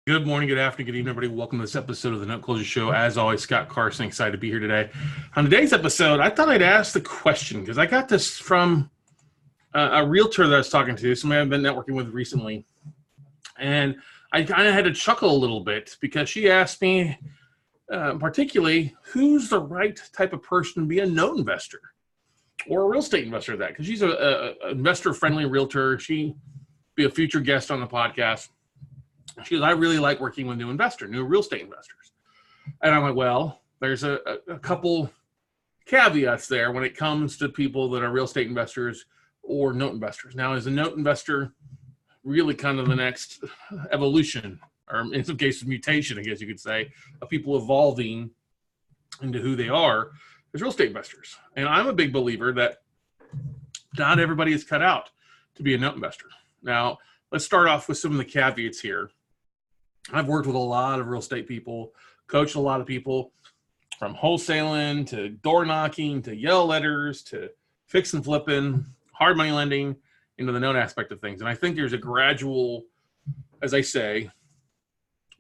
Good morning, good afternoon, good evening, everybody. Welcome to this episode of the Note Closure Show. As always, Scott Carson, excited to be here today. On today's episode, I thought I'd ask the question because I got this from a realtor that I was talking to, somebody I've been networking with recently. And I kind of had to chuckle a little bit because she asked me, particularly, who's the right type of person to be a note investor or a real estate investor at that? Because she's a investor-friendly realtor. She'd be a future guest on the podcast. She goes, I really like working with new real estate investors. And I'm like, well, there's a couple caveats there when it comes to people that are real estate investors or note investors. Now, is a note investor really kind of the next evolution, or in some cases mutation, I guess you could say, of people evolving into who they are as real estate investors? And I'm a big believer that not everybody is cut out to be a note investor. Now, let's start off with some of the caveats here. I've worked with a lot of real estate people, coached a lot of people, from wholesaling to door knocking to yellow letters to fix and flipping, hard money lending, into the note aspect of things. And I think there's a gradual, as I say,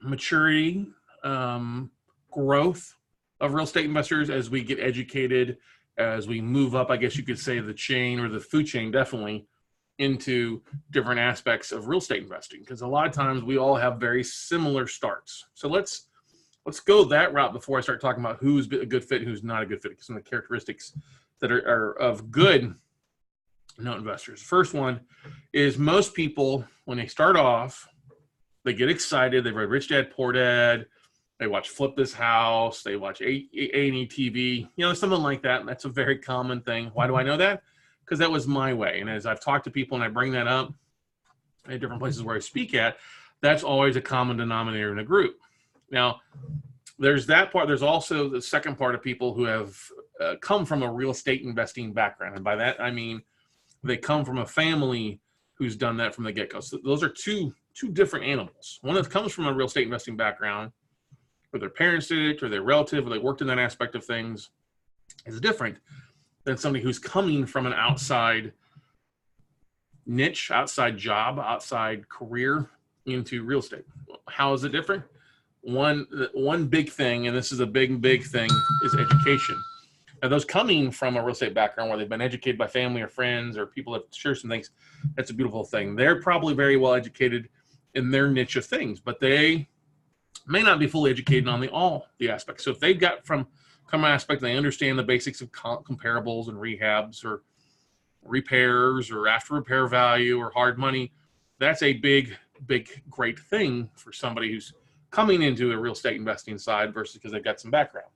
maturity, growth of real estate investors as we get educated, as we move up, I guess you could say, the chain or the food chain, definitely, into different aspects of real estate investing, because a lot of times we all have very similar starts. So let's go that route before I start talking about who's a good fit and who's not a good fit, some of the characteristics that are of good note investors. First one is most people, when they start off, they get excited. They've read Rich Dad, Poor Dad. They watch Flip This House. They watch A&E TV, something like that. That's a very common thing. Why do I know that? Because that was my way. And as I've talked to people and I bring that up at different places where I speak at, that's always a common denominator in a group. Now, there's that part. There's also the second part of people who have come from a real estate investing background. And by that, I mean they come from a family who's done that from the get-go. So those are two different animals. One that comes from a real estate investing background, or their parents did it, or their relative, or they worked in that aspect of things, is different than somebody who's coming from an outside niche, outside job, outside career into real estate. How is it different? One big thing, and this is a big thing, is education. Now, those coming from a real estate background where they've been educated by family or friends or people that share some things, that's a beautiful thing. They're probably very well educated in their niche of things, but they may not be fully educated on all the aspects. So if they've got from aspect, they understand the basics of comparables and rehabs or repairs or after repair value or hard money, that's a big, great thing for somebody who's coming into a real estate investing side versus because they've got some background.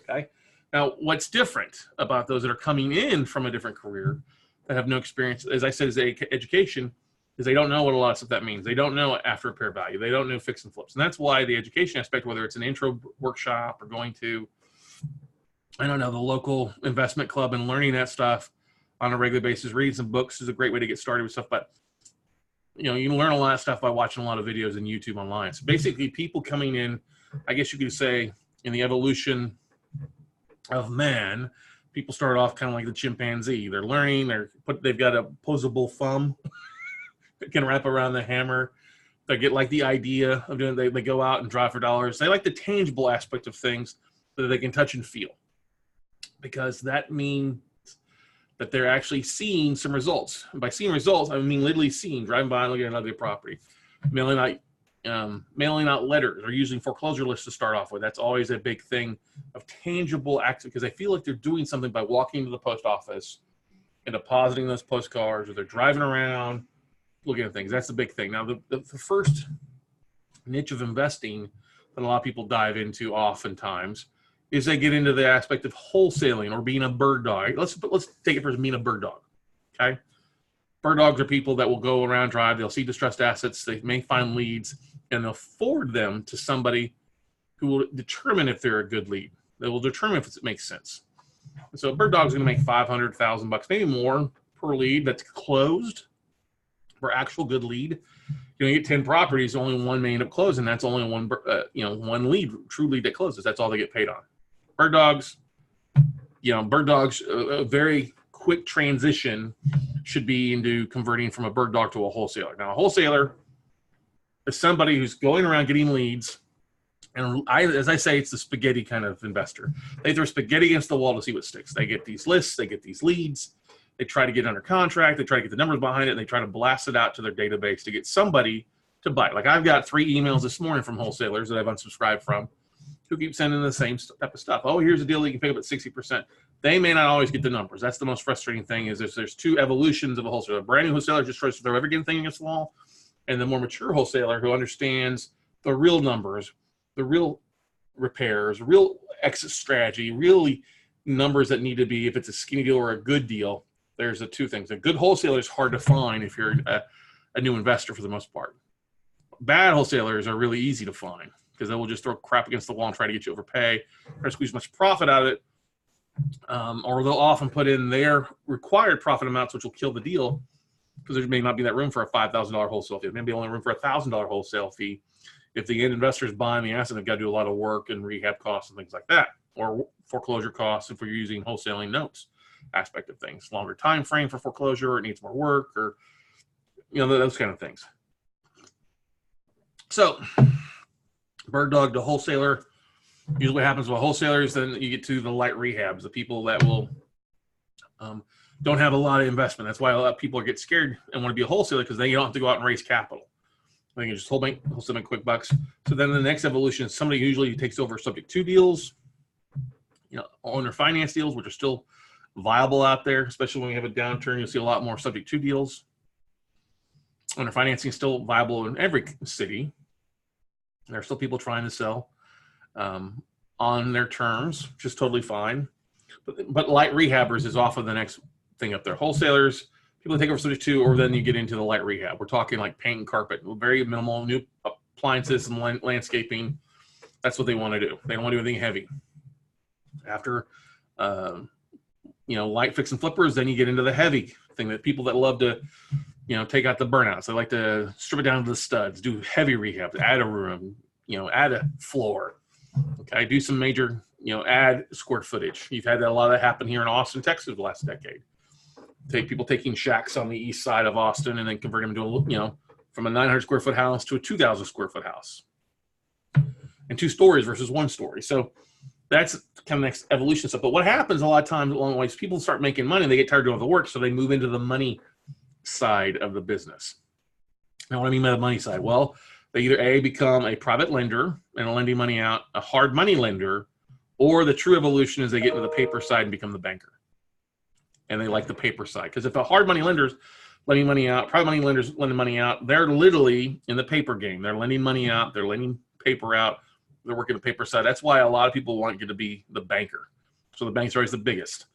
Okay. Now, what's different about those that are coming in from a different career that have no experience, as I said, is education, is they don't know what a lot of stuff that means. They don't know after repair value. They don't know fix and flips. And that's why the education aspect, whether it's an intro workshop or going to, the local investment club and learning that stuff on a regular basis, reading some books is a great way to get started with stuff. But, you can learn a lot of stuff by watching a lot of videos on YouTube online. So basically people coming in, I guess you could say, in the evolution of man, people start off kind of like the chimpanzee. They're learning, they've got a opposable thumb that can wrap around the hammer. They get like the idea of doing, they go out and drive for dollars. They like the tangible aspect of things that they can touch and feel, because that means that they're actually seeing some results. And by seeing results, I mean literally seeing, driving by and looking at another property, mailing out letters, or using foreclosure lists to start off with. That's always a big thing of tangible acts, because they feel like they're doing something by walking to the post office and depositing those postcards, or they're driving around looking at things. That's the big thing. Now, the first niche of investing that a lot of people dive into oftentimes is they get into the aspect of wholesaling or being a bird dog. Let's take it for being a bird dog, okay? Bird dogs are people that will go around, drive, they'll see distressed assets, they may find leads, and they'll forward them to somebody who will determine if they're a good lead. They will determine if it makes sense. And so a bird dog is going to make $500,000, maybe more per lead that's closed for actual good lead. You get 10 properties, only one may end up closing. That's only one lead, true lead that closes. That's all they get paid on. Bird dogs, a very quick transition should be into converting from a bird dog to a wholesaler. Now, a wholesaler is somebody who's going around getting leads. And as I say, it's the spaghetti kind of investor. They throw spaghetti against the wall to see what sticks. They get these lists, they get these leads, they try to get under contract, they try to get the numbers behind it, and they try to blast it out to their database to get somebody to buy. Like I've got 3 emails this morning from wholesalers that I've unsubscribed from who keep sending the same type of stuff. Oh, here's a deal you can pick up at 60%. They may not always get the numbers. That's the most frustrating thing is there's 2 evolutions of a wholesaler. A brand new wholesaler just tries to throw everything against the wall, and the more mature wholesaler who understands the real numbers, the real repairs, real exit strategy, really numbers that need to be, if it's a skinny deal or a good deal, there's the 2 things. A good wholesaler is hard to find if you're a new investor for the most part. Bad wholesalers are really easy to find because they will just throw crap against the wall and try to get you overpay, try to squeeze as much profit out of it. Or they'll often put in their required profit amounts, which will kill the deal because there may not be that room for a $5,000 wholesale fee. Maybe only room for a $1,000 wholesale fee. If the end investor is buying the asset, they've got to do a lot of work and rehab costs and things like that, or foreclosure costs if you're using wholesaling notes aspect of things, longer time frame for foreclosure, it needs more work, or those kind of things. So, bird dog to wholesaler. Usually what happens with wholesalers, then you get to the light rehabs, the people that will don't have a lot of investment. That's why a lot of people get scared and want to be a wholesaler because then you don't have to go out and raise capital. They can just wholesale make quick bucks. So then the next evolution is somebody usually takes over subject to deals, owner finance deals, which are still viable out there, especially when we have a downturn. You'll see a lot more subject to deals. Owner financing is still viable in every city. There are still people trying to sell on their terms, which is totally fine. But light rehabbers is often the next thing up there. Wholesalers, people take over subject to, or then you get into the light rehab. We're talking like paint and carpet, very minimal new appliances and landscaping. That's what they want to do. They don't want to do anything heavy. After, light fix and flippers, then you get into the heavy thing that people that love to, take out the burnouts. They like to strip it down to the studs, do heavy rehab, add a room, add a floor. Okay, do some major, add square footage. You've had a lot of that happen here in Austin, Texas, the last decade. People taking shacks on the east side of Austin and then convert them into from a 900 square foot house to a 2,000 square foot house, and 2 stories versus 1 story. So that's kind of next evolution stuff. But what happens a lot of times along the way is people start making money and they get tired of doing the work, so they move into the money side of the business. Now, what I mean by the money side? Well, they either become a private lender and lending money out, a hard money lender, or the true evolution is they get into the paper side and become the banker. And they like the paper side. Because if a hard money lender's lending money out, private money lenders lending money out, they're literally in the paper game. They're lending money out. They're lending paper out. They're working the paper side. That's why a lot of people want you to be the banker. So the banks are always the biggest.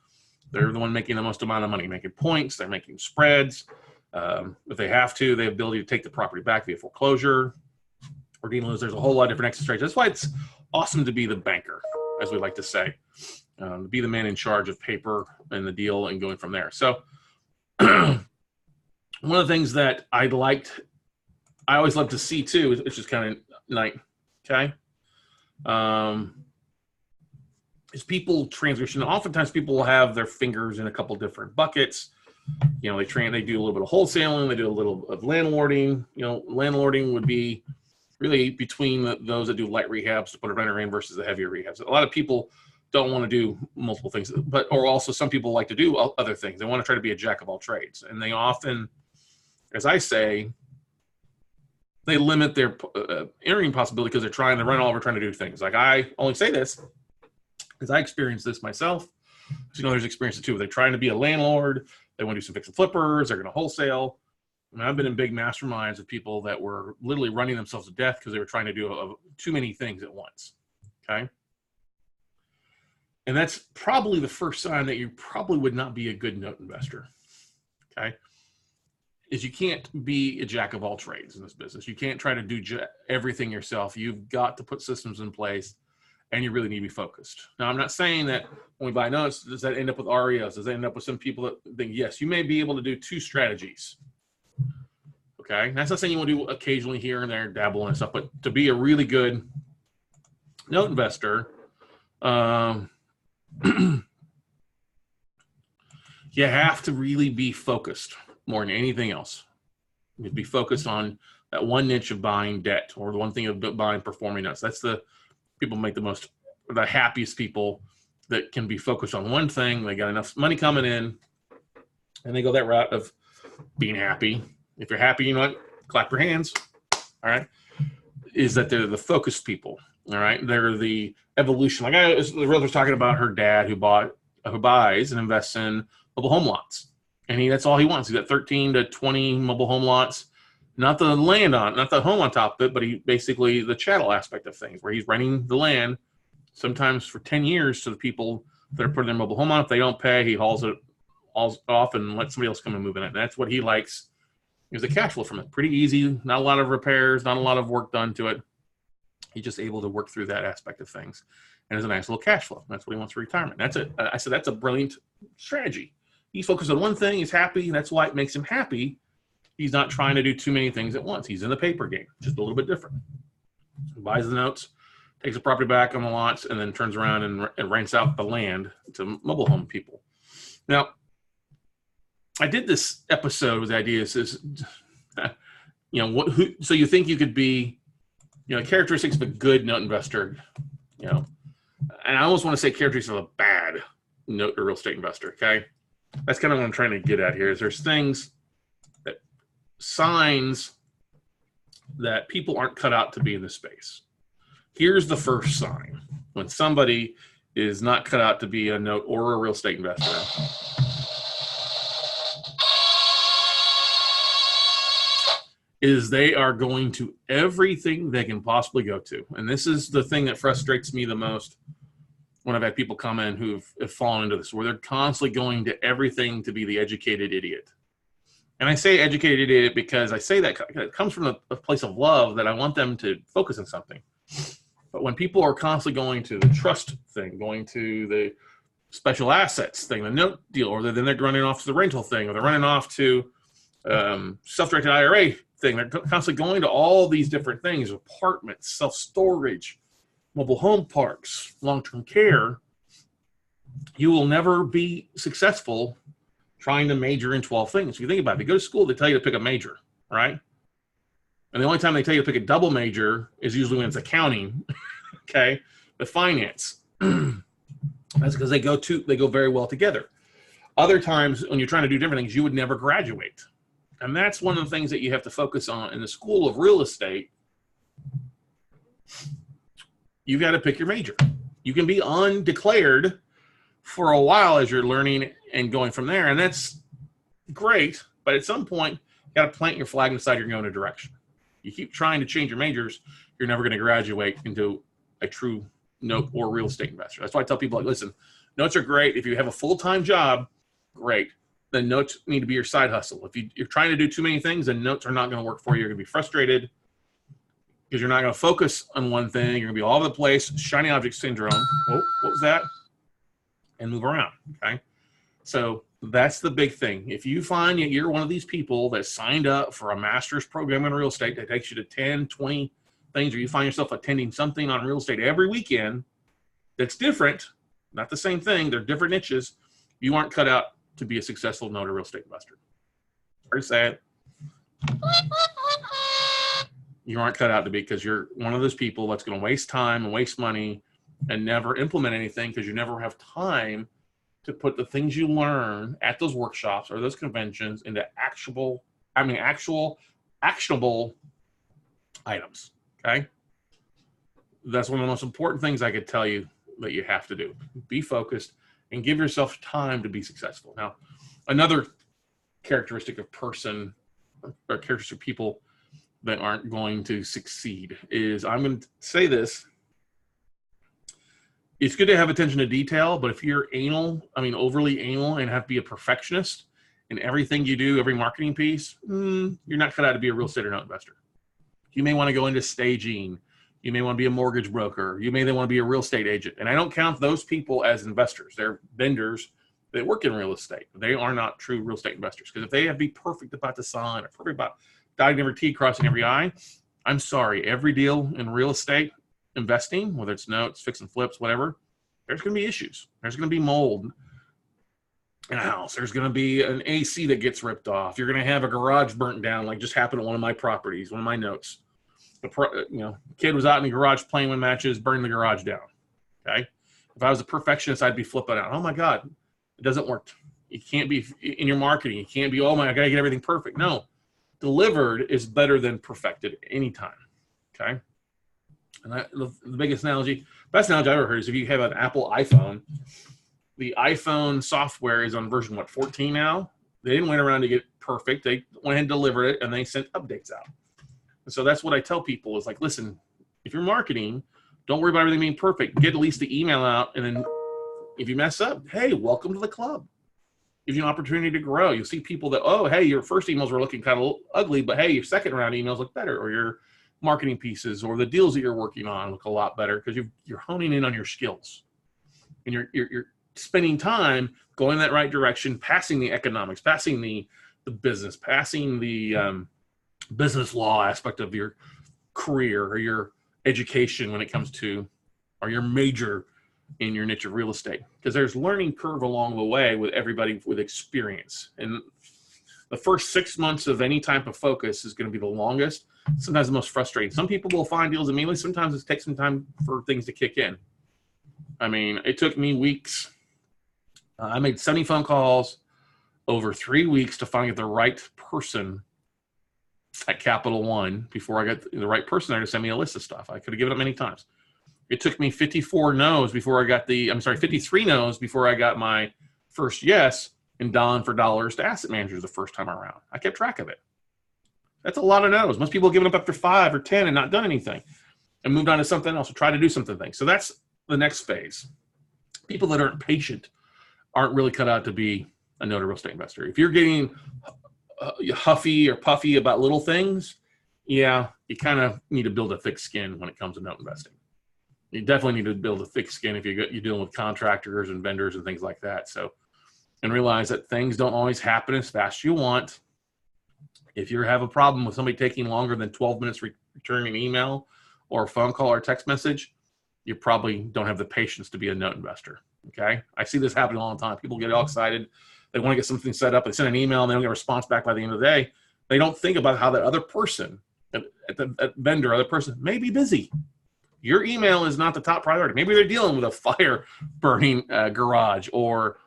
They're the one making the most amount of money, making points. They're making spreads. If they have to, they have the ability to take the property back via foreclosure or dealing. There's a whole lot of different exit strategies. That's why it's awesome to be the banker, as we like to say. Be the man in charge of paper and the deal and going from there. So one of the things that I always love to see too, it's just kind of nice, okay, is people transition. Oftentimes people will have their fingers in a couple different buckets. They do a little bit of wholesaling, they do a little of landlording. Landlording would be really between those that do light rehabs to put a renter in versus the heavier rehabs. A lot of people don't want to do multiple things, or also some people like to do other things. They want to try to be a jack of all trades. And they often, as I say, they limit their earning possibility because they're trying to run all over trying to do things. Like I only say this because I experienced this myself. So, there's experience too. They're trying to be a landlord. They want to do some fix and flippers. They're going to wholesale. I've been in big masterminds of people that were literally running themselves to death because they were trying to do too many things at once. Okay. And that's probably the first sign that you probably would not be a good note investor. Okay. Is you can't be a jack of all trades in this business. You can't try to do everything yourself. You've got to put systems in place and you really need to be focused. Now, I'm not saying that when we buy notes, does that end up with REOs? Does that end up with some people that think, yes, you may be able to do 2 strategies. Okay. That's not saying you want to do occasionally here and there, dabble and stuff, but to be a really good note investor, you have to really be focused more than anything else. You'd be focused on that one niche of buying debt, or the one thing of buying performing notes. That's the people make the happiest people that can be focused on one thing. They got enough money coming in, and they go that route of being happy. If you're happy, you know what? Clap your hands. All right. Is that they're the focused people. All right. They're the evolution. Like the realtor's talking about her dad who buys and invests in mobile home lots. And that's all he wants. He's got 13 to 20 mobile home lots, not the home on top of it, but he basically the chattel aspect of things where he's renting the land sometimes for 10 years to the people that are putting their mobile home on. If they don't pay, he hauls it off and lets somebody else come and move in it. And that's what he likes. There's a cash flow from it. Pretty easy. Not a lot of repairs, not a lot of work done to it. He's just able to work through that aspect of things. And there's a nice little cash flow. That's what he wants for retirement. That's it. I said, that's a brilliant strategy. He's focused on one thing. He's happy. That's why it makes him happy. He's not trying to do too many things at once. He's in the paper game, just a little bit different. He buys the notes, takes the property back on the lots, and then turns around and rents out the land to mobile home people. Now, I did this episode with the idea is so you think you could be, characteristics of a good note investor, and I almost want to say characteristics of a bad note or real estate investor. Okay. That's kind of what I'm trying to get at here is there's signs that people aren't cut out to be in this space. Here's the first sign when somebody is not cut out to be a note or a real estate investor. Is they are going to everything they can possibly go to. And this is the thing that frustrates me the most when I've had people come in who have fallen into this, where they're constantly going to everything to be the educated idiot. And I say educated idiot because I say that it comes from a place of love that I want them to focus on something. But when people are constantly going to the trust thing, going to the special assets thing, the note deal, or then they're running off to the rental thing, or they're running off to self-directed IRA thing. They're constantly going to all these different things, apartments, self-storage, mobile home parks, long-term care. You will never be successful trying to major in 12 things. If you think about it, if you go to school, they tell you to pick a major, right? And the only time they tell you to pick a double major is usually when it's accounting, okay? But finance. That's because they go very well together. Other times when you're trying to do different things, you would never graduate. And that's one of the things that you have to focus on in the school of real estate. You've got to pick your major. You can be undeclared for a while as you're learning and going from there. And that's great. But at some point, you got to plant your flag and decide you're going a direction. You keep trying to change your majors, you're never going to graduate into a true note or real estate investor. That's why I tell people, like, listen, notes are great. If you have a full-time job, great. Then notes need to be your side hustle. If you're trying to do too many things, then notes are not going to work for you. You're going to be frustrated because you're not going to focus on one thing. You're going to be all over the place, shiny object syndrome. Oh, what was that? And move around, okay? So that's the big thing. If you find that you're one of these people that signed up for a master's program in real estate that takes you to 10, 20 things, or you find yourself attending something on real estate every weekend that's different, not the same thing, they're different niches, you aren't cut out to be a successful note or real estate investor. Very sad. You aren't cut out to be, because you're one of those people that's going to waste time and waste money and never implement anything because you never have time to put the things you learn at those workshops or those conventions into actual actionable items. Okay. That's one of the most important things I could tell you that you have to do. Be focused and give yourself time to be successful. Now, another characteristic of person or characteristic of people that aren't going to succeed is, I'm going to say this, it's good to have attention to detail, but if you're overly anal and have to be a perfectionist in everything you do, every marketing piece, you're not cut out to be a real estate or note investor. You may want to go into staging. You may want to be a mortgage broker. You may then want to be a real estate agent. And I don't count those people as investors. They're vendors that work in real estate. They are not true real estate investors. Because if they have to be perfect about the sign or perfect about dotting every T, crossing every I, I'm sorry, every deal in real estate investing, whether it's notes, fix and flips, whatever, there's going to be issues. There's going to be mold. in a house. There's going to be an AC that gets ripped off. You're going to have a garage burnt down, like just happened at one of my properties, one of my notes. Kid was out in the garage playing with matches, burned the garage down. Okay. If I was a perfectionist, I'd be flipping out. Oh my God, it doesn't work. You can't be in your marketing. You can't be, oh my, I got to get everything perfect. No, delivered is better than perfected anytime. Okay. And the best analogy I've ever heard is if you have an Apple iPhone, the iPhone software is on version 14 now. They didn't wait around to get perfect. They went ahead and delivered it, and they sent updates out. And so that's what I tell people is like, listen, if you're marketing, don't worry about everything being perfect. Get at least the email out, and then if you mess up, hey, welcome to the club. Gives you an opportunity to grow. You'll see people that, oh, hey, your first emails were looking kind of ugly, but hey, your second round emails look better, or your marketing pieces or the deals that you're working on look a lot better because you're honing in on your skills, and you're spending time going in that right direction, passing the economics, passing the business, passing the business law aspect of your career or your education when it comes to, or your major in your niche of real estate, because there's learning curve along the way with everybody with experience. And the first 6 months of any type of focus is going to be the longest, sometimes the most frustrating. Some people will find deals immediately. Sometimes it takes some time for things to kick in. I mean, it took me weeks. I made 70 phone calls over 3 weeks to finally get the right person at Capital One before I got the right person there to send me a list of stuff. I could have given up many times. It took me 53 no's before I got my first yes, and dialing for dollars to asset managers the first time around. I kept track of it. That's a lot of no's. Most people have given up after 5 or 10 and not done anything and moved on to something else or try to do something. So that's the next phase. People that aren't patient aren't really cut out to be a note real estate investor. If you're getting huffy or puffy about little things, yeah, you kind of need to build a thick skin when it comes to note investing. You definitely need to build a thick skin if you're dealing with contractors and vendors and things like that. So, and realize that things don't always happen as fast as you want. If you have a problem with somebody taking longer than 12 minutes returning an email or a phone call or a text message, you probably don't have the patience to be a note investor. Okay. I see this happening all the time. People get all excited. They want to get something set up. They send an email and they don't get a response back by the end of the day. They don't think about how that other person, at vendor, other person may be busy. Your email is not the top priority. Maybe they're dealing with a fire burning garage, or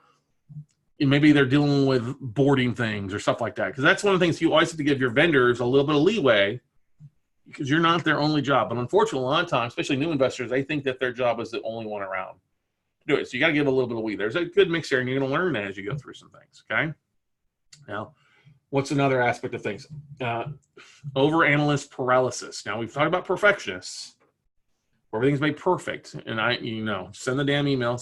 maybe they're dealing with boarding things or stuff like that. Because that's one of the things you always have to give your vendors a little bit of leeway, because you're not their only job. But unfortunately, a lot of times, especially new investors, they think that their job is the only one around to do it. So you got to give a little bit of leeway. There's a good mix there, and you're going to learn that as you go through some things. Okay. Now, what's another aspect of things? Over-analyst paralysis. Now, we've talked about perfectionists. Everything's made perfect. And send the damn email.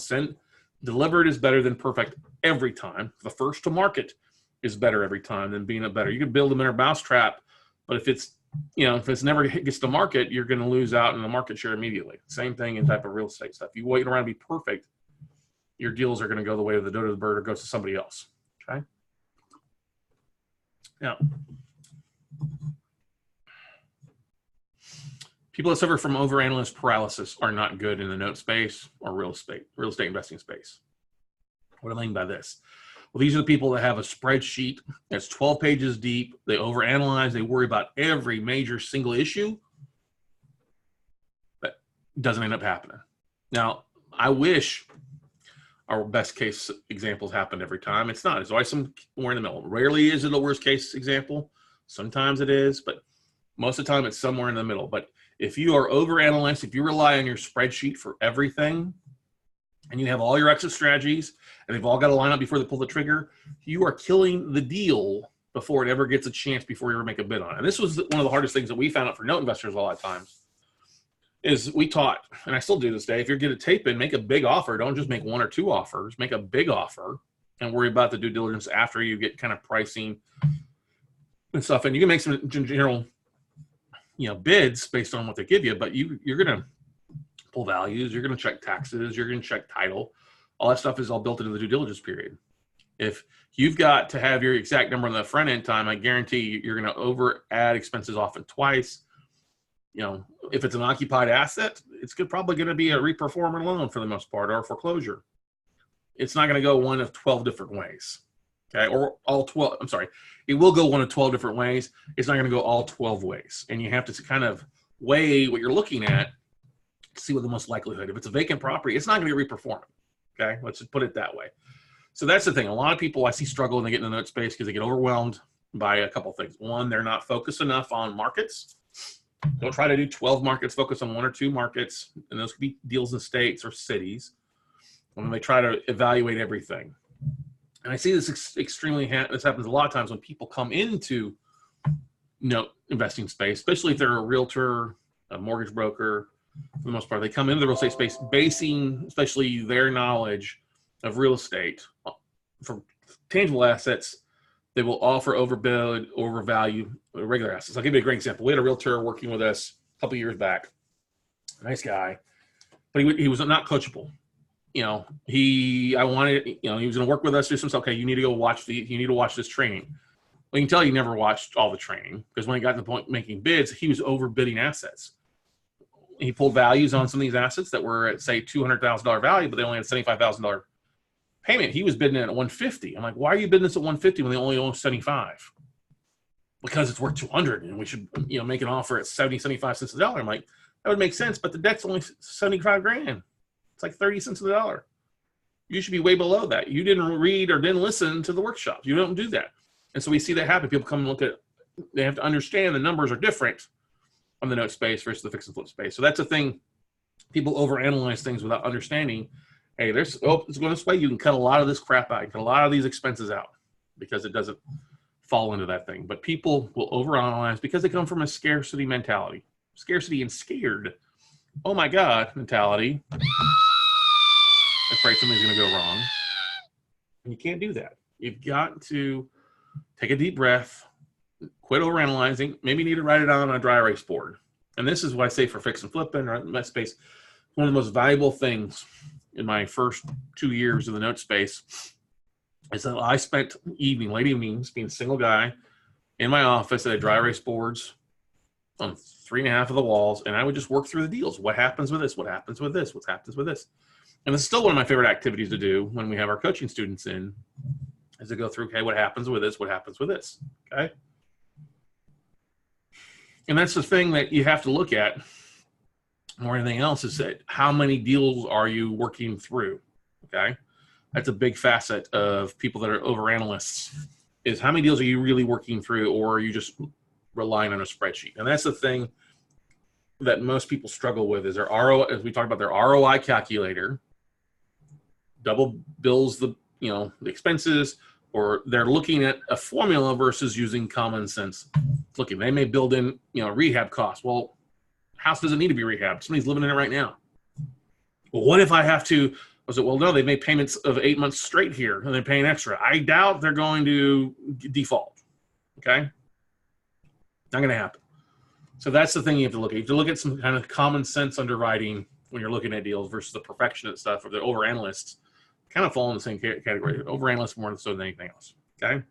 Delivered is better than perfect every time. The first to market is better every time than being a better. You can build them in a mousetrap, but if it's never gets to market, you're going to lose out in the market share immediately. Same thing in type of real estate stuff. You wait around to be perfect, your deals are going to go the way of the dodo to the bird or goes to somebody else. Okay. Now, people that suffer from overanalyst paralysis are not good in the note space or real estate investing space. What do I mean by this? Well, these are the people that have a spreadsheet that's 12 pages deep. They overanalyze. They worry about every major single issue, but it doesn't end up happening. Now, I wish our best case examples happen every time. It's not. It's always somewhere in the middle. Rarely is it a worst case example. Sometimes it is, but most of the time it's somewhere in the middle. But if you are overanalyzed, if you rely on your spreadsheet for everything, and you have all your exit strategies, and they've all got to line up before they pull the trigger, you are killing the deal before it ever gets a chance, before you ever make a bid on it. And this was one of the hardest things that we found out for note investors a lot of times, is we taught, and I still do this day, if you're going to tape in, make a big offer. Don't just make 1 or 2 offers. Make a big offer and worry about the due diligence after you get kind of pricing and stuff. And you can make some general bids based on what they give you, but you're going to pull values, you're going to check taxes, you're going to check title. All that stuff is all built into the due diligence period. If you've got to have your exact number on the front end time, I guarantee you're going to over add expenses often twice. If it's an occupied asset, it's probably going to be a reperforming loan for the most part, or a foreclosure. it's not going to go one of 12 different ways. Okay. Or all 12. I'm sorry. It will go one of 12 different ways. It's not going to go all 12 ways. And you have to kind of weigh what you're looking at to see what the most likelihood. If it's a vacant property, it's not going to be reperforming. Okay. Let's just put it that way. So that's the thing. A lot of people I see struggle when they get in the note space because they get overwhelmed by a couple of things. One, they're not focused enough on markets. Don't try to do 12 markets, focus on 1 or 2 markets. And those could be deals in states or cities when they try to evaluate everything. And I see this this happens a lot of times when people come into note investing space, especially if they're a realtor, a mortgage broker, for the most part. They come into the real estate space basing especially their knowledge of real estate for tangible assets. They will offer overbid, overvalue regular assets. I'll give you a great example. We had a realtor working with us a couple of years back. Nice guy, but he was not coachable. You know, he was going to work with us. Just okay, you need to watch this training. Well, you can tell he never watched all the training because when he got to the point making bids, he was overbidding assets. He pulled values on some of these assets that were at say $200,000 value, but they only had $75,000 payment. He was bidding at $150. I'm like, why are you bidding this at $150 when they only own $75? Because it's worth $200 and we should, make an offer at 75 cents a dollar. I'm like, that would make sense, but the debt's only $75,000. It's like 30 cents a dollar. You should be way below that. You didn't read or didn't listen to the workshops. You don't do that. And so we see that happen. People come and look at, they have to understand the numbers are different on the note space versus the fix and flip space. So that's a thing. People overanalyze things without understanding. Hey, it's going this way. You can cut a lot of this crap out. You can cut a lot of these expenses out because it doesn't fall into that thing. But people will overanalyze because they come from a scarcity mentality. Scarcity and scared, oh my God, mentality. Afraid something's going to go wrong. And you can't do that. You've got to take a deep breath, quit overanalyzing. Maybe you need to write it on a dry erase board. And this is what I say for fix and flipping or my space. One of the most valuable things in my first 2 years of the note space is that I spent late evenings, being a single guy in my office at dry erase boards on 3.5 of the walls, and I would just work through the deals. What happens with this? What happens with this? What happens with this? And it's still one of my favorite activities to do when we have our coaching students in, is to go through, okay, what happens with this? What happens with this? Okay. And that's the thing that you have to look at more than anything else is that how many deals are you working through? Okay. That's a big facet of people that are overanalysts is how many deals are you really working through, or are you just relying on a spreadsheet? And that's the thing that most people struggle with is their ROI, as we talked about, their ROI calculator double bills the expenses, or they're looking at a formula versus using common sense looking. They may build in, rehab costs. Well, house doesn't need to be rehabbed. Somebody's living in it right now. Well, what if I have to, well, no, they've made payments of 8 months straight here and they're paying extra. I doubt they're going to default. Okay. Not going to happen. So that's the thing you have to look at. You have to look at some kind of common sense underwriting when you're looking at deals versus the perfectionist stuff or the overanalysts. Kind of fall in the same category. Overanalysts more so than anything else. Okay.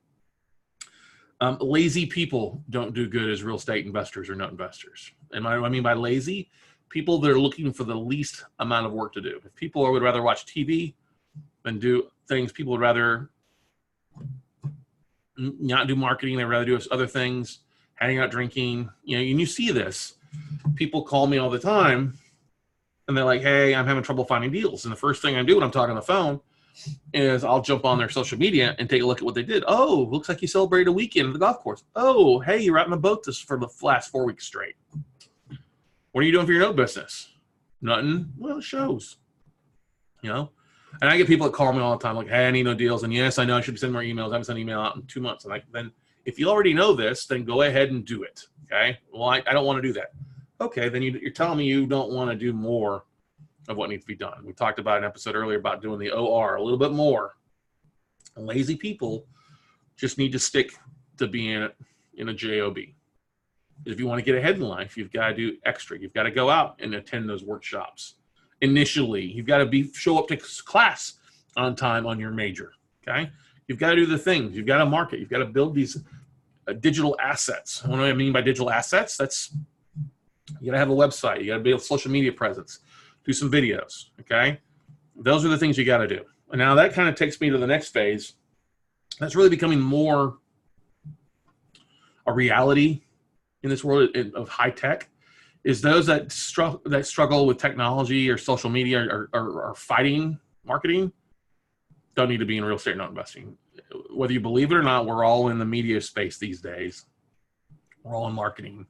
Lazy people don't do good as real estate investors or note investors. And what I mean by lazy, people that are looking for the least amount of work to do. If people would rather watch TV than do things, people would rather not do marketing. They'd rather do other things, hanging out, drinking. And you see this. People call me all the time and they're like, hey, I'm having trouble finding deals. And the first thing I do when I'm talking on the phone is I'll jump on their social media and take a look at what they did. Oh, looks like you celebrated a weekend at the golf course. Oh, hey, you're out on a boat for the last 4 weeks straight. What are you doing for your note business? Nothing. Well, it shows. And I get people that call me all the time like, hey, I need no deals. And yes, I know I should be sending more emails. I haven't sent an email out in 2 months. And then if you already know this, then go ahead and do it. Okay. Well, I don't want to do that. Okay. Then you're telling me you don't want to do more of what needs to be done. We talked about an episode earlier about doing the OR a little bit more. Lazy people just need to stick to being in a job. If you want to get ahead in life, you've got to do extra. You've got to go out and attend those workshops. Initially, you've got to show up to class on time on your major. Okay. You've got to do the things. You've got to market. You've got to build these digital assets. What do I mean by digital assets? You got to have a website. You got to build social media presence. Do some videos, okay? Those are the things you got to do. And now that kind of takes me to the next phase. That's really becoming more a reality in this world of high tech, is those that struggle with technology or social media or fighting marketing don't need to be in real estate not investing. Whether you believe it or not, we're all in the media space these days. We're all in marketing.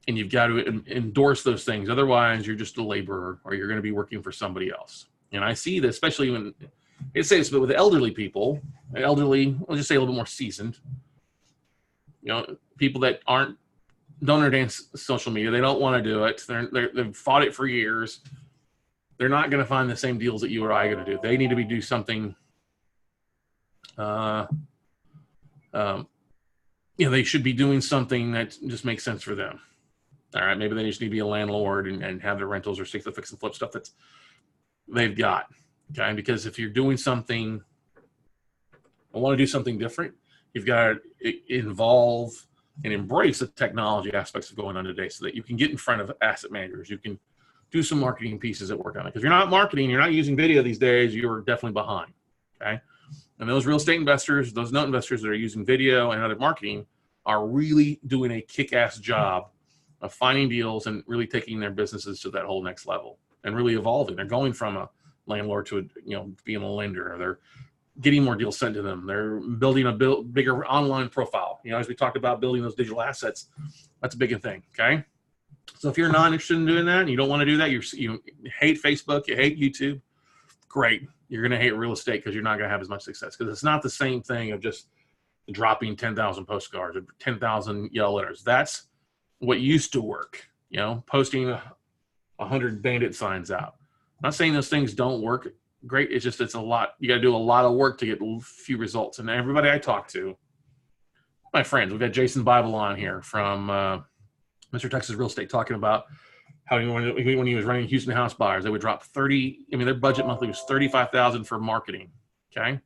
And you've got to endorse those things. Otherwise, you're just a laborer, or you're going to be working for somebody else. And I see this, especially when it says, but with elderly people, elderly, I'll just say a little bit more seasoned, people that don't understand social media. They don't want to do it. They've fought it for years. They're not going to find the same deals that you or I are going to do. They need to do something. They should be doing something that just makes sense for them. All right, maybe they just need to be a landlord and have their rentals or stick to the fix and flip stuff that's they've got. Okay, because if you're doing something, I want to do something different, you've got to involve and embrace the technology aspects of going on today, so that you can get in front of asset managers. You can do some marketing pieces that work on it. Because if you're not marketing, you're not using video these days, you're definitely behind. Okay, and those real estate investors, those note investors that are using video and other marketing are really doing a kick-ass job of finding deals and really taking their businesses to that whole next level and really evolving. They're going from a landlord to being a lender. Or they're getting more deals sent to them. They're building a bigger online profile. As we talked about building those digital assets, that's a big thing. Okay, so if you're not interested in doing that and you don't want to do that, you hate Facebook, you hate YouTube, great. You're going to hate real estate because you're not going to have as much success, because it's not the same thing of just dropping 10,000 postcards or 10,000 yellow letters. That's what used to work, posting 100 bandit signs out. I'm not saying those things don't work great. It's a lot. You got to do a lot of work to get few results. And everybody I talk to, my friends, we've had Jason Bible on here from Mr. Texas Real Estate, talking about how when he was running Houston House Buyers, they would drop their budget monthly was $35,000 for marketing. Okay.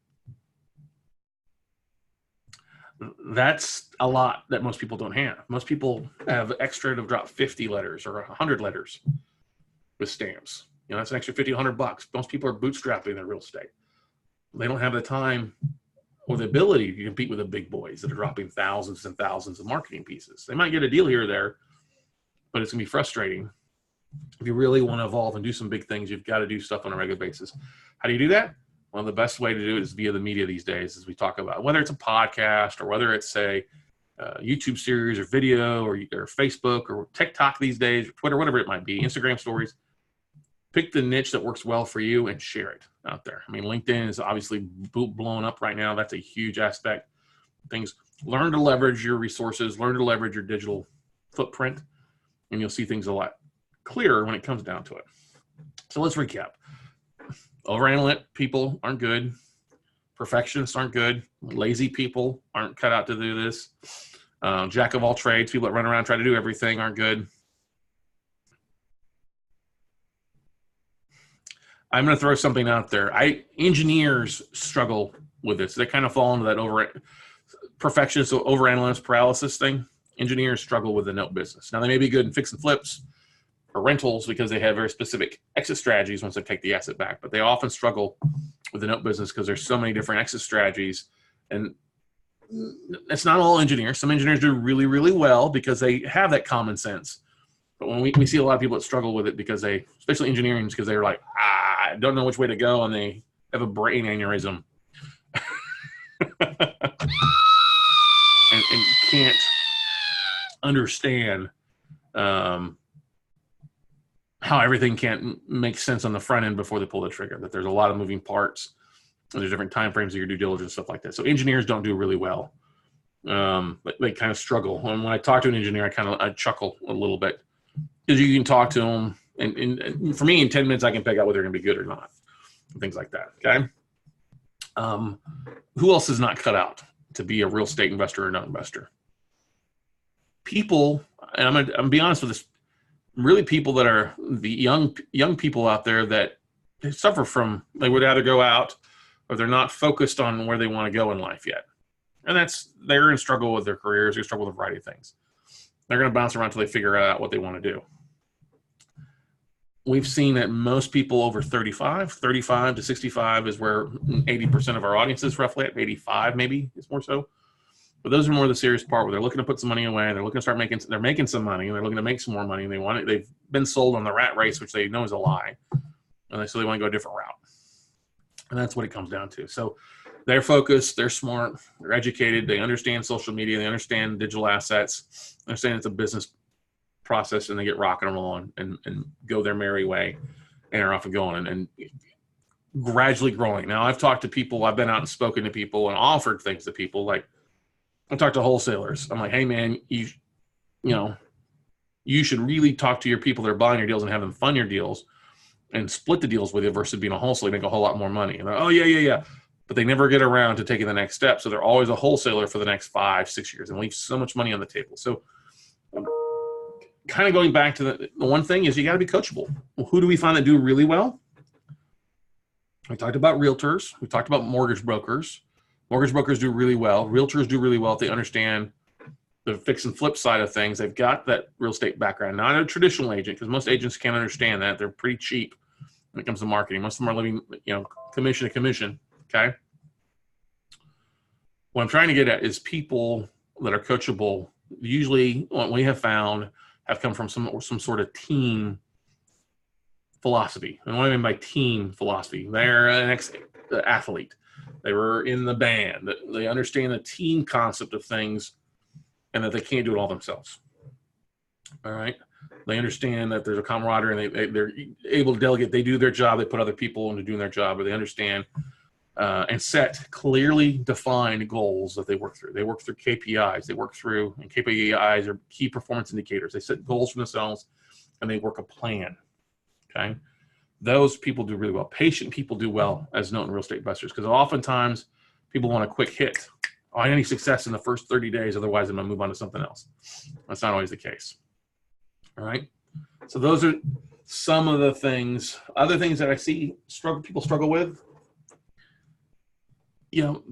That's a lot that most people don't have. Most people have extra to drop 50 letters or 100 letters with stamps. That's an extra $50, $100. Most people are bootstrapping their real estate. They don't have the time or the ability to compete with the big boys that are dropping thousands and thousands of marketing pieces. They might get a deal here or there, but it's going to be frustrating. If you really want to evolve and do some big things, you've got to do stuff on a regular basis. How do you do that? Well, the best way to do it is via the media these days, as we talk about, whether it's a podcast or whether it's a YouTube series or video or Facebook or TikTok these days, or Twitter, whatever it might be, Instagram stories. Pick the niche that works well for you and share it out there. LinkedIn is obviously blowing up right now. That's a huge aspect. Learn to leverage your resources, learn to leverage your digital footprint, and you'll see things a lot clearer when it comes down to it. So let's recap. Overanalytic people aren't good. Perfectionists aren't good. Lazy people aren't cut out to do this. Jack of all trades, people that run around try to do everything, aren't good. I'm going to throw something out there. Engineers struggle with this. They kind of fall into that perfectionist, overanalysis paralysis thing. Engineers struggle with the note business. Now, they may be good in fix and flips or rentals because they have very specific exit strategies once they take the asset back, but they often struggle with the note business because there's so many different exit strategies. And it's not all engineers. Some engineers do really, really well because they have that common sense. But when we see a lot of people that struggle with it because especially engineering, because they're like, I don't know which way to go, and they have a brain aneurysm and can't understand how everything can't make sense on the front end before they pull the trigger, that there's a lot of moving parts and there's different time frames of your due diligence, stuff like that. So engineers don't do really well. But they kind of struggle. And when I talk to an engineer, I chuckle a little bit, because you can talk to them, and for me, in 10 minutes, I can pick out whether they're going to be good or not, and things like that. Okay. Who else is not cut out to be a real estate investor or not investor? People, and I'm gonna be honest with this, really people that are the young people out there that suffer from, they would either go out or they're not focused on where they want to go in life yet. And they're in struggle with their careers, they struggle with a variety of things. They're going to bounce around until they figure out what they want to do. we've seen that most people over 35 to 65 is where 80% of our audience is, roughly at 85, maybe it's more so. But those are more the serious part, where they're looking to put some money away. They're looking to start making. They're making some money, and they're looking to make some more money. And they want it. They've been sold on the rat race, which they know is a lie, and so they want to go a different route. And that's what it comes down to. So they're focused. They're smart. They're educated. They understand social media. They understand digital assets. They understand it's a business process, and they get rocking and rolling and go their merry way, and are off and going and gradually growing. Now, I've talked to people. I've been out and spoken to people and offered things to people, like. I talk to wholesalers. I'm like, hey man, you should really talk to your people that are buying your deals and have them fund your deals and split the deals with you versus being a wholesaler. Make a whole lot more money. And they're, oh yeah. But they never get around to taking the next step. So they're always a wholesaler for the next 5-6 years and leave so much money on the table. So kind of going back to the one thing is you got to be coachable. Well, who do we find that do really well? We talked about realtors. We talked about mortgage brokers. Mortgage brokers do really well. Realtors do really well if they understand the fix and flip side of things. They've got that real estate background, not a traditional agent, because most agents can't understand that. They're pretty cheap when it comes to marketing. Most of them are living, commission to commission. Okay. What I'm trying to get at is people that are coachable. Usually, what we have found have come from some sort of team philosophy. And what I mean by team philosophy, they're an ex-athlete. They were in the band. They understand the team concept of things and that they can't do it all themselves. All right. They understand that there's a camaraderie and they're able to delegate. They do their job. They put other people into doing their job, but they understand and set clearly defined goals that they work through. They work through KPIs. And KPIs are key performance indicators. They set goals for themselves and they work a plan. Okay. Those people do really well. Patient people do well, as known in real estate investors, because oftentimes people want a quick hit. Oh, I need success in the first 30 days. Otherwise, I'm going to move on to something else. That's not always the case. All right. So those are some of the things. Other things that I see people struggle with.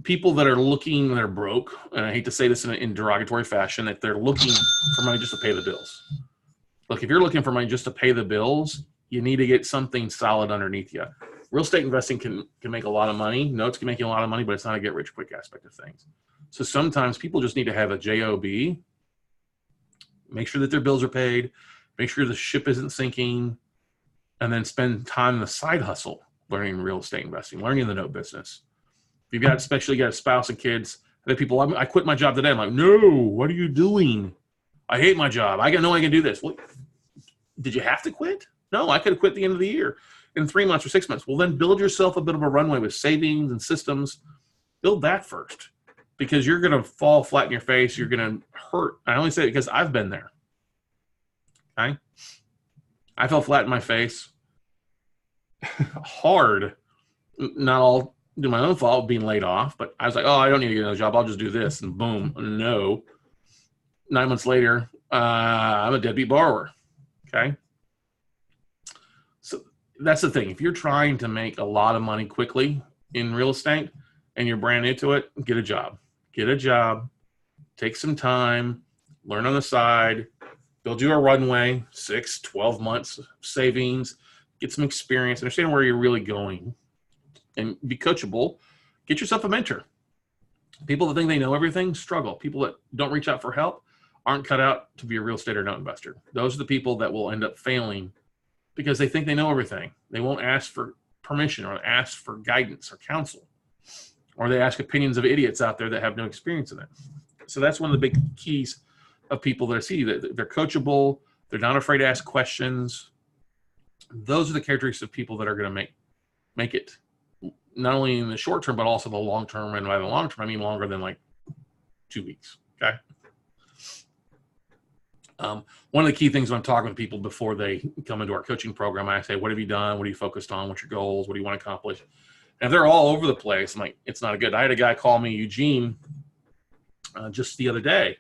People that are looking, they're broke, and I hate to say this in derogatory fashion, that they're looking for money just to pay the bills. Look, if you're looking for money just to pay the bills, you need to get something solid underneath you. Real estate investing can make a lot of money. Notes can make you a lot of money, but it's not a get rich quick aspect of things. So sometimes people just need to have a job, make sure that their bills are paid, make sure the ship isn't sinking, and then spend time in the side hustle learning real estate investing, learning the note business. If you've got, especially got a spouse and kids, I people, I quit my job today. I'm like, no, what are you doing? I hate my job. I know I can do this. Well, did you have to quit? No, I could have quit at the end of the year in 3 months or 6 months. Well, then build yourself a bit of a runway with savings and systems. Build that first, because you're going to fall flat in your face. You're going to hurt. I only say it because I've been there. Okay. I fell flat in my face hard. Not all due my own fault being laid off, but I was like, oh, I don't need to get another job. I'll just do this. And boom, no. 9 months later, I'm a deadbeat borrower. Okay. So that's the thing. If you're trying to make a lot of money quickly in real estate and you're brand new to it, get a job. Get a job. Take some time. Learn on the side. Build you a runway, 6, 12 months savings. Get some experience. Understand where you're really going. And be coachable. Get yourself a mentor. People that think they know everything struggle. People that don't reach out for help aren't cut out to be a real estate or note investor. Those are the people that will end up failing because they think they know everything. They won't ask for permission or ask for guidance or counsel, or they ask opinions of idiots out there that have no experience in it. So that's one of the big keys of people that I see, that they're coachable. They're not afraid to ask questions. Those are the characteristics of people that are going to make it not only in the short term, but also the long term. And by the long term, I mean longer than like 2 weeks. Okay. One of the key things when I'm talking to people before they come into our coaching program, I say, what have you done? What are you focused on? What's your goals? What do you want to accomplish? And if they're all over the place, I'm like, it's not good. I had a guy call me, Eugene, just the other day.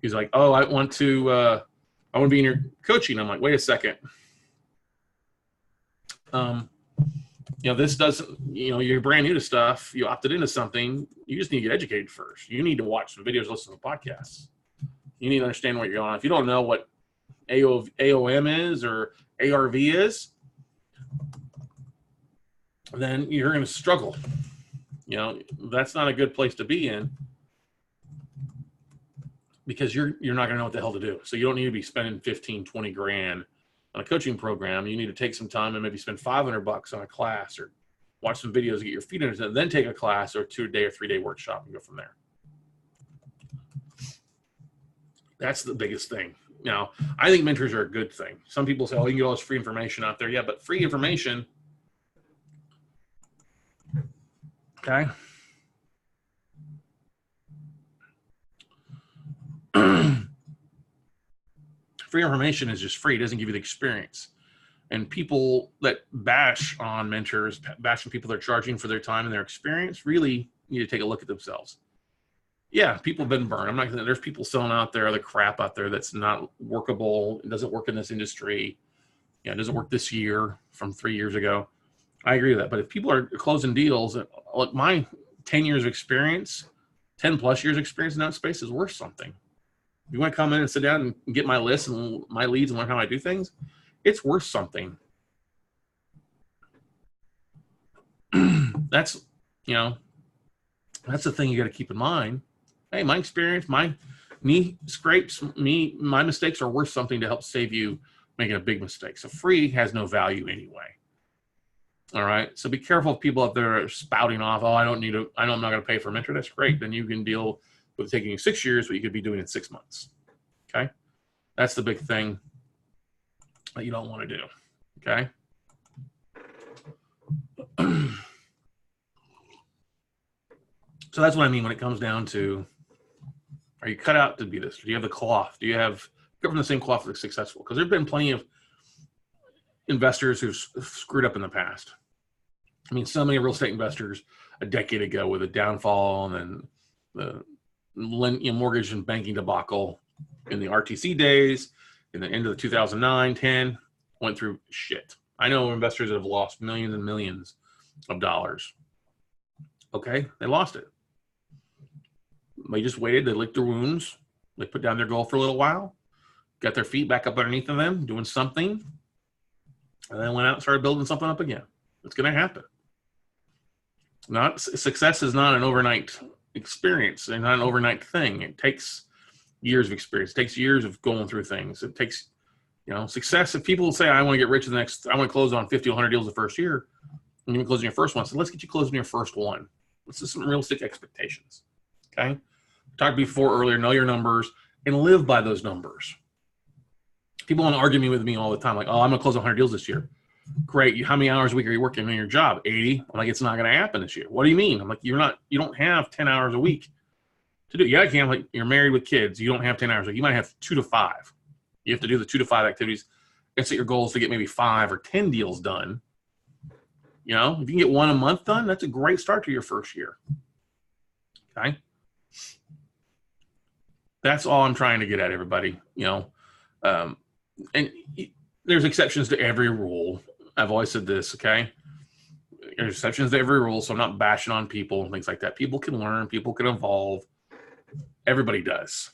He's like, oh, I want to be in your coaching. I'm like, wait a second. This doesn't, you're brand new to stuff. You opted into something. You just need to get educated first. You need to watch some videos, listen to podcasts. You need to understand what you're on. If you don't know what AOM is or ARV is, then you're going to struggle. You know, that's not a good place to be in, because you're not going to know what the hell to do. So you don't need to be spending 15, 20 grand on a coaching program. You need to take some time and maybe spend $500 on a class, or watch some videos to get your feet under it, and then take a class or 2-day or 3-day workshop and go from there. That's the biggest thing. Now, I think mentors are a good thing. Some people say, oh, you can get all this free information out there. Yeah, but free information, okay? Free information is just free. It doesn't give you the experience. And people that bash on mentors, bash on people that are charging for their time and their experience, really need to take a look at themselves. Yeah, people have been burned. I'm not gonna, there's people selling out there, other crap out there that's not workable. It doesn't work in this industry. Yeah, it doesn't work this year from 3 years ago. I agree with that. But if people are closing deals, like my 10 years of experience, 10 plus years experience in that space is worth something. If you want to come in and sit down and get my list and my leads and learn how I do things, it's worth something. That's, you know, that's the thing you got to keep in mind. Hey, my experience, my knee scrapes, my mistakes are worth something to help save you making a big mistake. So free has no value anyway. All right. So be careful of people out there spouting off, oh, I know I'm not going to pay for a mentor. That's great. Then you can deal with taking you 6 years, what you could be doing in 6 months. Okay. That's the big thing that you don't want to do. Okay. So that's what I mean when it comes down to, are you cut out to be this? Do you have the cloth? Do you have, come from the same cloth that's successful? Because there have been plenty of investors who've screwed up in the past. I mean, so many real estate investors a decade ago with a downfall and then the mortgage and banking debacle in the RTC days, in the end of the 2009, 10, went through shit. I know investors that have lost millions and millions of dollars. Okay, they lost it. They just waited. They licked their wounds. They put down their goal for a little while, got their feet back up underneath of them, doing something, and then went out and started building something up again. It's going to happen. Success is not an overnight experience and not an overnight thing. It takes years of experience. It takes years of going through things. It takes, you know, success. If people say, I want to get rich in the next, I want to close on 50, 100 deals the first year, and you're closing your first one. So let's get you closing your first one. This is some realistic expectations. Okay. Talked before earlier, know your numbers and live by those numbers. People want to argue with me all the time. Like, oh, I'm going to close 100 deals this year. Great. How many hours a week are you working on your job? 80. I'm like, it's not going to happen this year. What do you mean? I'm like, you don't have 10 hours a week to do. Yeah, I can. Like, you're married with kids. You don't have 10 hours a week. You might have 2 to 5. You have to do the 2 to 5 activities. And set your goal is to get maybe 5 or 10 deals done. You know, if you can get 1 a month done, that's a great start to your first year. Okay. That's all I'm trying to get at, everybody. You know, and there's exceptions to every rule. I've always said this, okay? There's exceptions to every rule, so I'm not bashing on people and things like that. People can learn. People can evolve. Everybody does,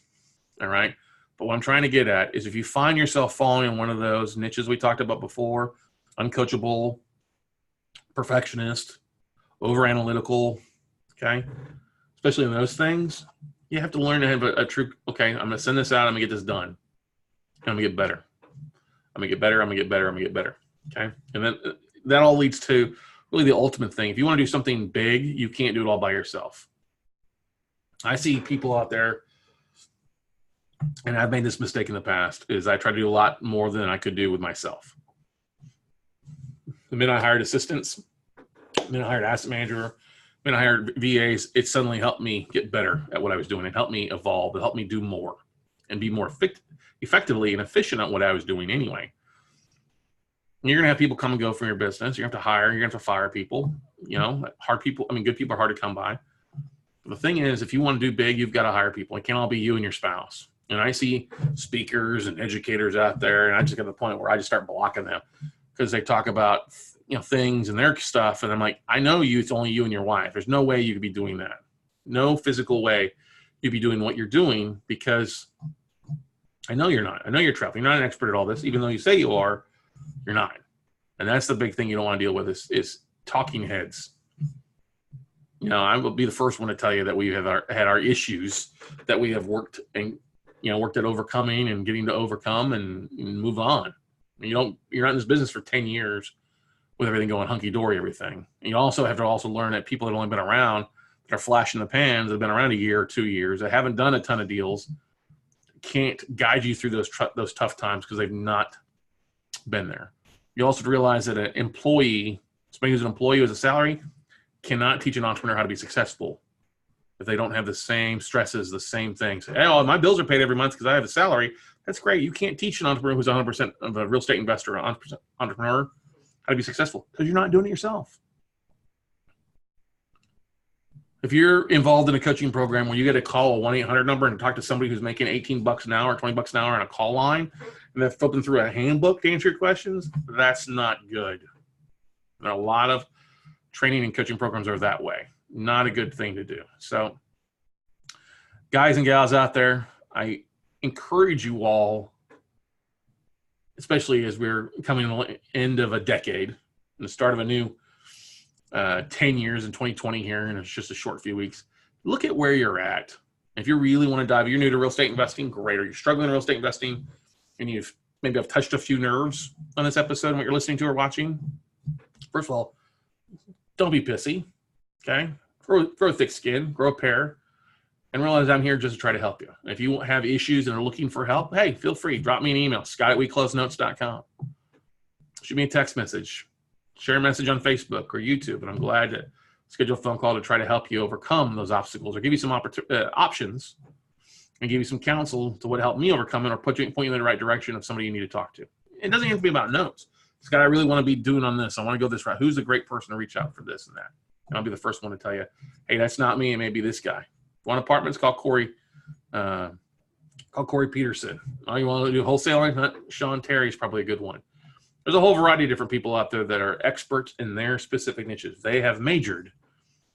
all right? But what I'm trying to get at is if you find yourself falling in one of those niches we talked about before, uncoachable, perfectionist, over-analytical, okay? Especially in those things, you have to learn to have a true, okay, I'm going to send this out. I'm going to get this done. I'm going to get better. I'm going to get better. I'm going to get better. I'm going to get better. Okay. And then that all leads to really the ultimate thing. If you want to do something big, you can't do it all by yourself. I see people out there, and I've made this mistake in the past, is I try to do a lot more than I could do with myself. The minute I hired assistants, the minute I hired asset manager, the minute I hired VAs, it suddenly helped me get better at what I was doing. It helped me evolve. It helped me do more and be more effectively and efficient at what I was doing anyway. And you're going to have people come and go from your business. You're going to have to hire. You're going to have to fire people. You know, hard people. I mean, good people are hard to come by. But the thing is, if you want to do big, you've got to hire people. It can't all be you and your spouse. And I see speakers and educators out there, and I just get to the point where I just start blocking them because they talk about, you know, things and their stuff. And I'm like, I know you. It's only you and your wife. There's no way you could be doing that. No physical way you'd be doing what you're doing, because I know you're not. I know you're traveling. You're not an expert at all this, even though you say you are. You're not. And that's the big thing you don't want to deal with is talking heads. You know, I will be the first one to tell you that we have had our issues that we have worked at overcoming and getting to overcome and move on. You're not in this business for 10 years with everything going hunky-dory, everything. And you also have to learn that people that have only been around, that are flashing the pans, that have been around a year or 2 years, that haven't done a ton of deals, can't guide you through those tough times because they've not been there. You also have to realize that an employee, somebody who's an employee with a salary, cannot teach an entrepreneur how to be successful if they don't have the same stresses, the same things. Hey, oh, my bills are paid every month because I have a salary. That's great. You can't teach an entrepreneur who's 100% of a real estate investor, an entrepreneur, how to be successful because you're not doing it yourself. If you're involved in a coaching program where you get to call a 1-800 number and talk to somebody who's making $18 an hour, $20 an hour on a call line, and they're flipping through a handbook to answer your questions, that's not good. There are a lot of training and coaching programs are that way. Not a good thing to do. So guys and gals out there, I encourage you all, especially as we're coming to the end of a decade and the start of a new 10 years in 2020 here, and it's just a short few weeks. Look at where you're at. If you really want to dive, you're new to real estate investing, great. Or you're struggling in real estate investing, and you've maybe I've touched a few nerves on this episode and what you're listening to or watching. First of all, don't be pissy, okay? Grow thick skin, grow a pair, and realize I'm here just to try to help you. If you have issues and are looking for help, hey, feel free. Drop me an email, scott@weclosenotes.com. Shoot me a text message. Share a message on Facebook or YouTube, and I'm glad to schedule a phone call to try to help you overcome those obstacles or give you some options and give you some counsel to what helped me overcome it or point you in the right direction of somebody you need to talk to. It doesn't have to be about notes. Scott, I really want to be doing on this. I want to go this route. Who's the great person to reach out for this and that? And I'll be the first one to tell you, hey, that's not me. It may be this guy. If you want apartments, call Corey. Call Corey Peterson. Oh, you want to do wholesaling? Sean Terry is probably a good one. There's a whole variety of different people out there that are experts in their specific niches. They have majored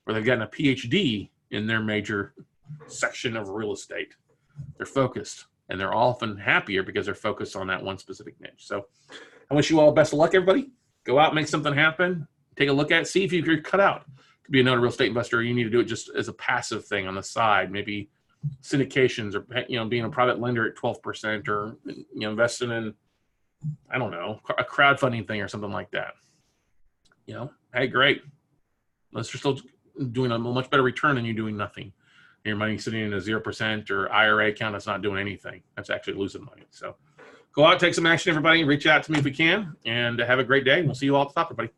or they've gotten a PhD in their major section of real estate. They're focused, and they're often happier because they're focused on that one specific niche. So I wish you all best of luck, everybody. Go out, make something happen. Take a look at it. See if you're cut out to be another real estate investor. You need to do it just as a passive thing on the side, maybe syndications or, being a private lender at 12% or, investing in, I don't know, a crowdfunding thing or something like that. Hey, great. Unless you're still doing a much better return than you doing nothing. Your money sitting in a 0% or IRA account that's not doing anything. That's actually losing money. So go out, take some action, everybody. Reach out to me if we can, and have a great day. We'll see you all at the top, everybody.